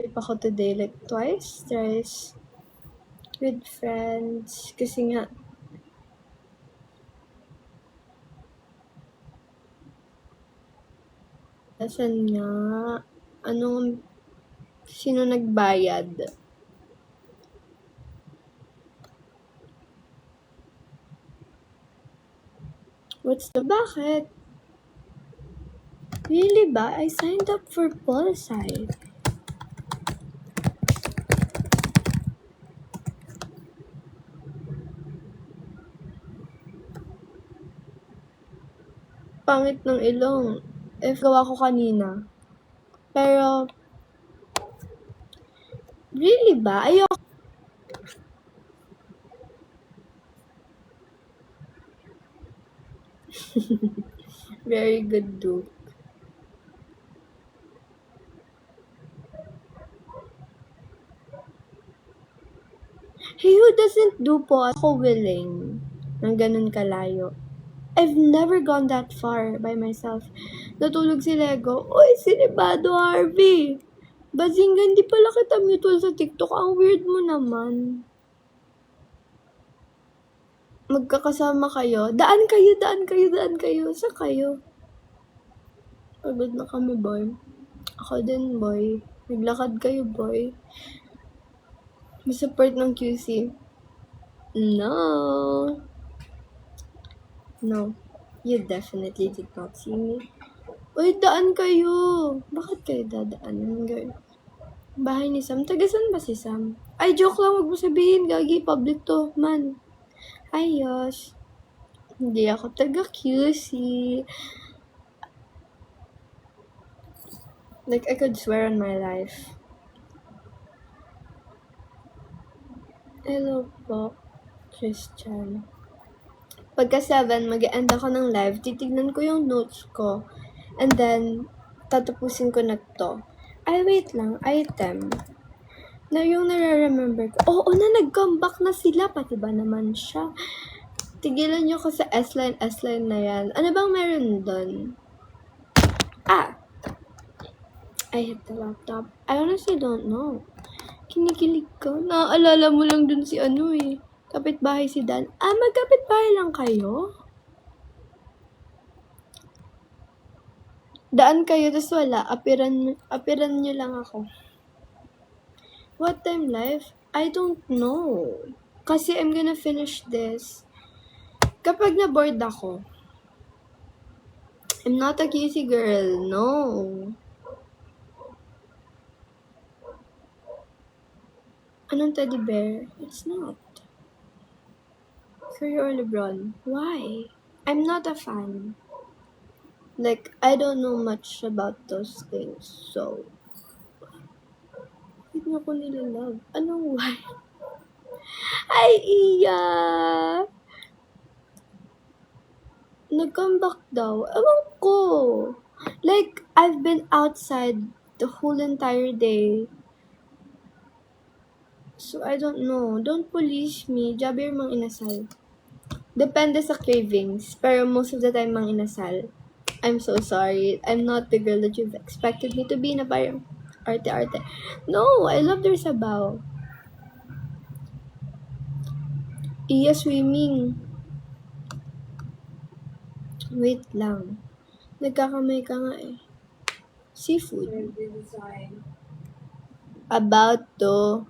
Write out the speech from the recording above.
trip ako today, like twice, thrice. With friends. Kasi nga, asan nga? Sino nagbayad? Bakit? Really ba? I signed up for Pulsai. Pangit ng ilong. Gawa ko kanina. Pero, really ba? Ayoko. Very good, dude. Hey, who doesn't do po? Ako willing ng ganun kalayo. I've never gone that far by myself. Natulog si Lego. Uy, sinibado Harvey! Bazinga, hindi pala kita mutual sa TikTok. Ang weird mo naman. Magkakasama kayo. Daan kayo. Saan kayo? Pagod na kami, boy. Ako din, boy. Naglakad kayo, boy. May support ng QC. No. You definitely did not see me. Uy, daan kayo. Bakit kayo dadaan, girl? Bahay ni Sam. Tagasan ba si Sam? Ay, joke lang. Huwag mo sabihin. Gagi, public to, man. Ayos. Hindi ako taga-QC. Like, I could swear on my life. Hello po, Christian. Pagka 7, mag-end ako ng live. Titignan ko yung notes ko. And then, tatapusin ko na to. Ay, wait lang. Item. Na yung nare-remember ko. Oo na, nag-comeback na sila. Pati ba naman siya? Tigilan nyo ko sa S-line na yan. Ano bang meron doon? I hit the laptop. I honestly don't know. Kinikilig ka. Naaalala mo lang dun si kapitbahay si Dan. Magkapitbahay lang kayo? Daan kayo, tas wala. Apiran nyo lang ako. What time live? I don't know. Kasi I'm gonna finish this. Kapag na-bored ako, I'm not a QC girl. No. Anong teddy bear? It's not. Curry or LeBron? Why? I'm not a fan. Like, I don't know much about those things, so hindi mo ko nilalove. Anong why? Ay, iya! Nag-comeback daw. Ewan ko. Like, I've been outside the whole entire day. So, I don't know. Don't police me. Jabir mang inasal. Depende sa cravings. Pero most of the time mang inasal. I'm so sorry. I'm not the girl that you've expected me to be na parang arte-arte. No, I love their sabaw. Iya, swimming. Wait lang. Nagkakamay ka nga eh. Seafood. About to.